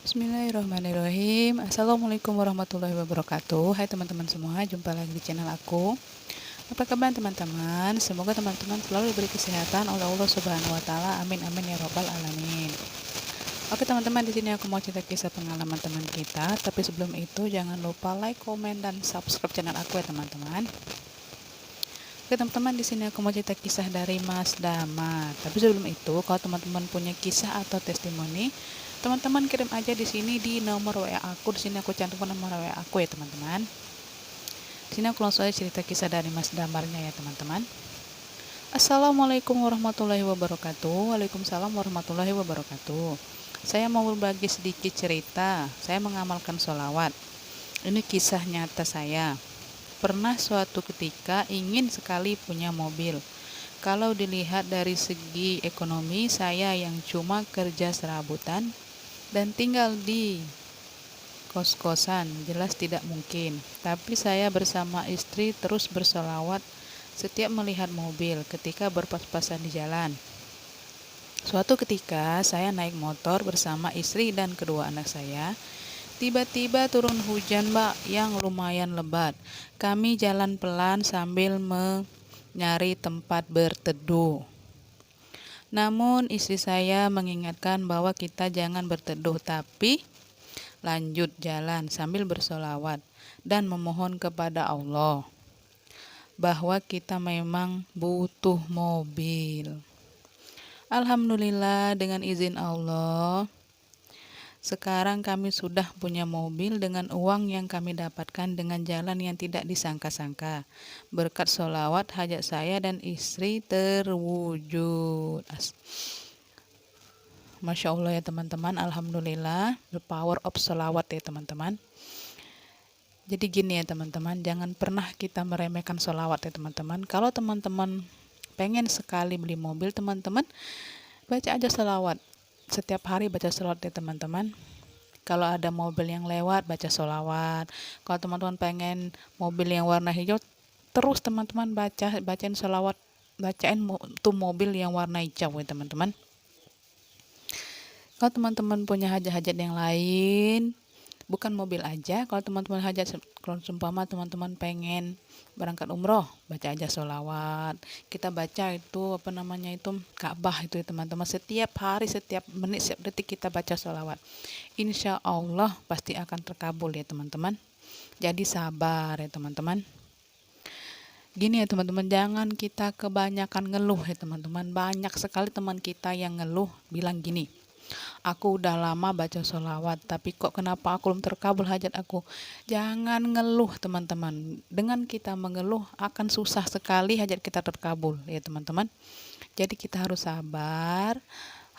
Bismillahirrahmanirrahim. Assalamualaikum warahmatullahi wabarakatuh. Hai teman-teman semua, jumpa lagi di channel aku. Apa kabar teman-teman? Semoga teman-teman selalu diberi kesehatan oleh Allah Subhanahu wa taala. Amin amin ya robbal alamin. Oke teman-teman, di sini aku mau cerita kisah pengalaman teman kita, tapi sebelum itu jangan lupa like, komen dan subscribe channel aku ya teman-teman. Oke teman-teman, di sini aku mau cerita kisah dari Mas Damar. Tapi sebelum itu, kalau teman-teman punya kisah atau testimoni, teman-teman kirim aja di sini di nomor WA aku. Di sini aku cantumkan nomor WA aku ya teman-teman. Di sini aku langsung aja cerita kisah dari Mas Damarnya ya teman-teman. Assalamualaikum warahmatullahi wabarakatuh. Waalaikumsalam warahmatullahi wabarakatuh. Saya mau berbagi sedikit cerita. Saya mengamalkan sholawat. Ini kisah nyata saya. Pernah suatu ketika ingin sekali punya mobil. Kalau dilihat dari segi ekonomi, saya yang cuma kerja serabutan dan tinggal di kos-kosan, jelas tidak mungkin. Tapi saya bersama istri terus bersolawat setiap melihat mobil ketika berpas-pasan di jalan. Suatu ketika saya naik motor bersama istri dan kedua anak saya. Tiba-tiba turun hujan, Mbak, yang lumayan lebat. Kami jalan pelan sambil mencari tempat berteduh. Namun istri saya mengingatkan bahwa kita jangan berteduh, tapi lanjut jalan sambil bersolawat dan memohon kepada Allah bahwa kita memang butuh mobil. Alhamdulillah, dengan izin Allah, sekarang kami sudah punya mobil dengan uang yang kami dapatkan dengan jalan yang tidak disangka-sangka. Berkat sholawat, hajat saya dan istri terwujud. Masya Allah ya teman-teman, Alhamdulillah, the power of sholawat ya teman-teman. Jadi gini ya teman-teman, jangan pernah kita meremehkan sholawat ya teman-teman. Kalau teman-teman pengen sekali beli mobil, teman-teman baca aja sholawat. Setiap hari baca sholawat ya teman-teman. Kalau ada mobil yang lewat, baca sholawat. Kalau teman-teman pengen mobil yang warna hijau, terus teman-teman bacain sholawat, bacain tuh mobil yang warna hijau ya teman-teman. Kalau teman-teman punya hajat-hajat yang lain, bukan mobil aja. Kalau teman-teman hajat, kalau seumpama teman-teman pengen berangkat umroh, baca aja sholawat. Kita baca itu Ka'bah itu ya teman-teman. Setiap hari, setiap menit, setiap detik kita baca sholawat. Insya Allah pasti akan terkabul ya teman-teman. Jadi sabar ya teman-teman. Gini ya teman-teman, jangan kita kebanyakan ngeluh ya teman-teman. Banyak sekali teman kita yang ngeluh bilang gini, aku udah lama baca sholawat, tapi kok kenapa aku belum terkabul hajat aku? Jangan ngeluh teman-teman. Dengan kita mengeluh akan susah sekali hajat kita terkabul ya teman-teman. Jadi kita harus sabar,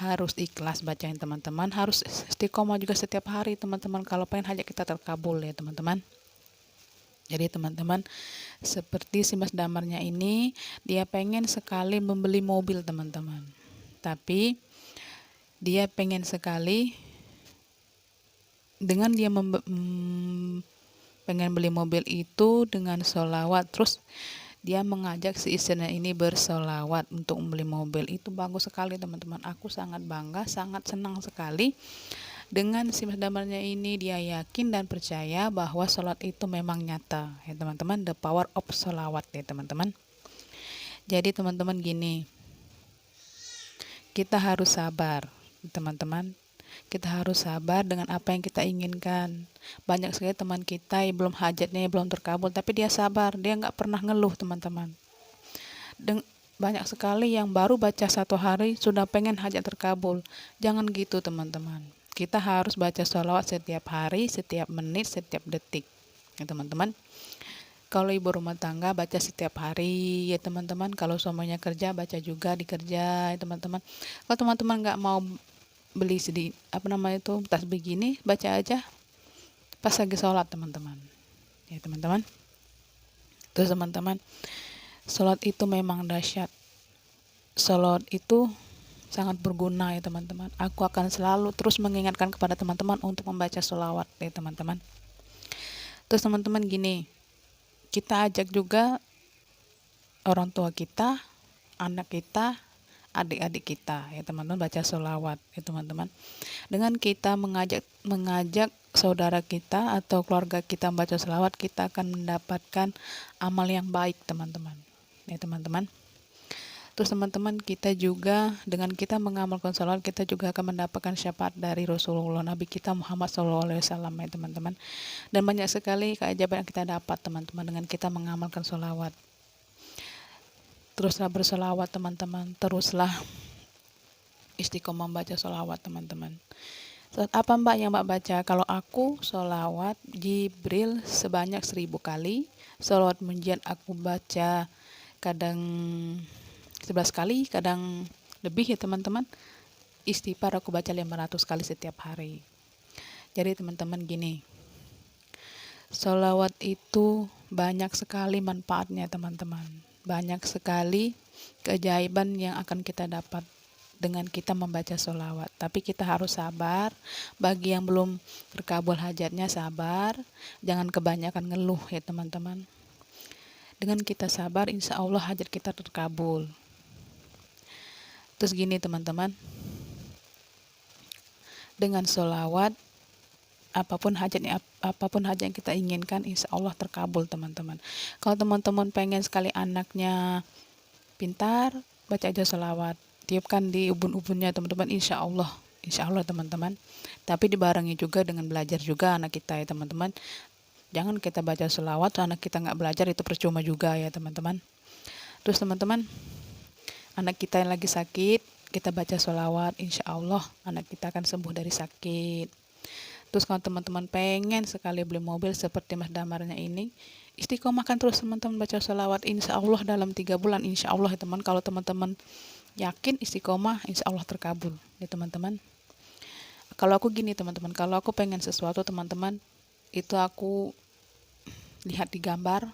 harus ikhlas bacain teman-teman, harus istiqomah juga setiap hari teman-teman kalau pengen hajat kita terkabul ya teman-teman. Jadi teman-teman, seperti si Mas Damarnya ini, dia pengen sekali membeli mobil teman-teman. Tapi dia pengen sekali dengan dia pengen beli mobil itu dengan sholawat, terus dia mengajak si istrinya ini bersolawat untuk membeli mobil. Itu bagus sekali teman-teman. Aku sangat bangga, sangat senang sekali dengan si Mas Damarnya ini. Dia yakin dan percaya bahwa sholat itu memang nyata ya teman-teman, the power of sholawat ya teman-teman. Jadi teman-teman gini, kita harus sabar teman-teman. Kita harus sabar dengan apa yang kita inginkan. Banyak sekali teman kita yang belum hajatnya, yang belum terkabul, tapi dia sabar, dia nggak pernah ngeluh teman-teman. Banyak sekali yang baru baca satu hari sudah pengen hajat terkabul. Jangan gitu teman-teman. Kita harus baca sholawat setiap hari, setiap menit, setiap detik ya teman-teman. Kalau ibu rumah tangga baca setiap hari ya teman-teman. Kalau suaminya kerja, baca juga di kerja ya teman-teman. Kalau teman-teman nggak mau beli tas begini, baca aja pas lagi sholat teman-teman ya teman-teman. Terus teman-teman, sholat itu memang dahsyat. Sholat itu sangat berguna ya teman-teman. Aku akan selalu terus mengingatkan kepada teman-teman untuk membaca sholawat ya teman-teman. Terus teman-teman gini, kita ajak juga orang tua kita, anak kita, adik-adik kita ya teman-teman, baca sholawat ya teman-teman. Dengan kita mengajak saudara kita atau keluarga kita membaca sholawat, kita akan mendapatkan amal yang baik teman-teman ya teman-teman. Terus teman-teman, kita juga dengan kita mengamalkan sholawat, kita juga akan mendapatkan syafaat dari Rasulullah Nabi kita Muhammad SAW ya teman-teman. Dan banyak sekali keajaiban yang kita dapat teman-teman dengan kita mengamalkan sholawat. Teruslah bersolawat teman-teman, teruslah istiqomah membaca sholawat teman-teman. Saat apa Mbak yang Mbak baca? Kalau aku sholawat Jibril sebanyak 1000 kali, sholawat munjiat aku baca kadang 11 kali, kadang lebih ya teman-teman. Istighfar aku baca 500 kali setiap hari. Jadi teman-teman gini, sholawat itu banyak sekali manfaatnya teman-teman. Banyak sekali keajaiban yang akan kita dapat dengan kita membaca sholawat. Tapi kita harus sabar. Bagi yang belum terkabul hajatnya, sabar. Jangan kebanyakan ngeluh ya teman-teman. Dengan kita sabar, insya Allah hajat kita terkabul. Terus gini teman-teman, dengan sholawat apapun hajat yang kita inginkan, insya Allah terkabul teman-teman. Kalau teman-teman pengen sekali anaknya pintar, baca aja sholawat, tiupkan di ubun-ubunnya teman-teman, insya Allah teman-teman. Tapi dibarengi juga dengan belajar juga anak kita ya teman-teman. Jangan kita baca sholawat anak kita nggak belajar, itu percuma juga ya teman-teman. Terus teman-teman, anak kita yang lagi sakit, kita baca sholawat, insya Allah anak kita akan sembuh dari sakit. Terus kalau teman-teman pengen sekali beli mobil seperti Mas Damarnya ini, istiqomahkan terus teman-teman baca sholawat, insya Allah dalam 3 bulan, insya Allah ya teman. Kalau teman-teman yakin istiqomah, insya Allah terkabul ya teman-teman. Kalau aku gini teman-teman, kalau aku pengen sesuatu teman-teman, itu aku lihat di gambar,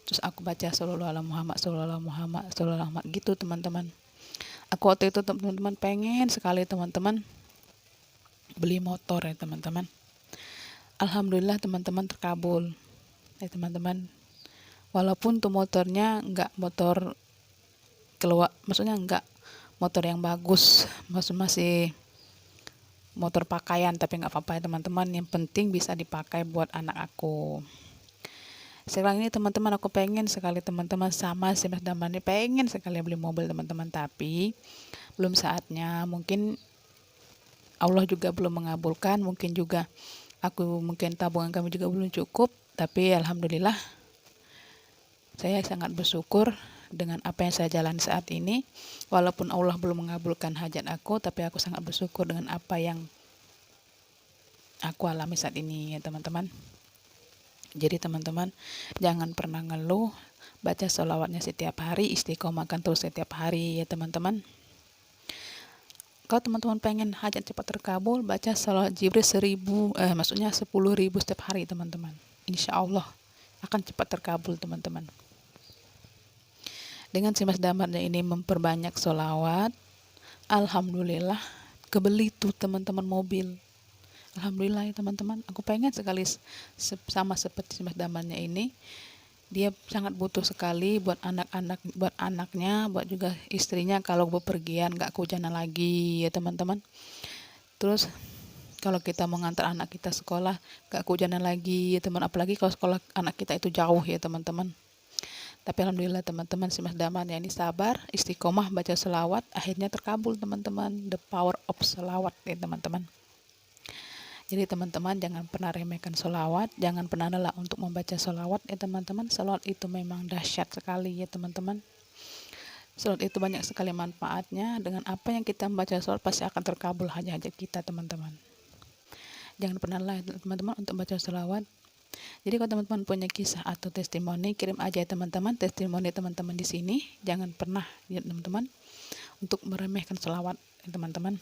terus aku baca sallallahu alaihi Muhammad gitu teman-teman. Aku waktu itu teman-teman pengen sekali teman-teman beli motor ya teman-teman. Alhamdulillah teman-teman terkabul ya teman-teman. Walaupun tuh motornya enggak motor keluar, maksudnya enggak motor yang bagus, masih motor pakaian, tapi enggak apa-apa ya teman-teman. Yang penting bisa dipakai buat anak aku. Sekarang ini teman-teman, aku pengen sekali teman-teman sama si Mas Damar ini pengen sekali beli mobil teman-teman, tapi belum saatnya. Mungkin Allah juga belum mengabulkan, mungkin tabungan kami juga belum cukup, tapi alhamdulillah saya sangat bersyukur dengan apa yang saya jalani saat ini. Walaupun Allah belum mengabulkan hajat aku, tapi aku sangat bersyukur dengan apa yang aku alami saat ini ya teman-teman. Jadi teman-teman, jangan pernah ngeluh, baca sholawatnya setiap hari, istiqomahkan terus setiap hari ya teman-teman. Kalau teman-teman pengen hajat cepat terkabul, baca sholawat Jibril 10.000 setiap hari teman-teman. Insya Allah akan cepat terkabul teman-teman. Dengan si Mas Damarnya ini memperbanyak sholawat, alhamdulillah kebeli tuh teman-teman mobil. Alhamdulillah ya teman-teman, aku pengen sekali sama seperti Mas Damarnya ini. Dia sangat butuh sekali buat anaknya, buat juga istrinya kalau bepergian nggak kehujanan lagi ya teman-teman. Terus kalau kita mengantar anak kita sekolah nggak kehujanan lagi ya teman, apalagi kalau sekolah anak kita itu jauh ya teman-teman. Tapi alhamdulillah teman-teman, si Mas Damarnya ini sabar, istiqomah baca selawat, akhirnya terkabul teman-teman. The power of selawat ya teman-teman. Jadi teman-teman jangan pernah remehkan sholawat, jangan pernah lelah untuk membaca sholawat ya teman-teman. Sholawat itu memang dahsyat sekali ya teman-teman. Sholawat itu banyak sekali manfaatnya. Dengan apa yang kita membaca sholawat pasti akan terkabul hajat-hajat kita teman-teman. Jangan pernah lelah teman-teman untuk baca sholawat. Jadi kalau teman-teman punya kisah atau testimoni, kirim aja ya teman-teman testimoni teman-teman di sini. Jangan pernah ya teman-teman untuk meremehkan sholawat ya teman-teman.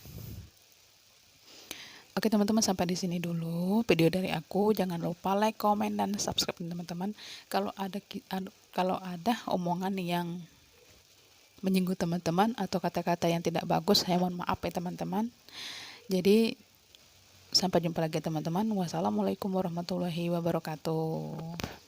Oke teman-teman, sampai di sini dulu video dari aku. Jangan lupa like, komen, dan subscribe teman-teman. Kalau ada omongan yang menyinggung teman-teman atau kata-kata yang tidak bagus, saya mohon maaf ya teman-teman. Jadi sampai jumpa lagi teman-teman. Wassalamualaikum warahmatullahi wabarakatuh.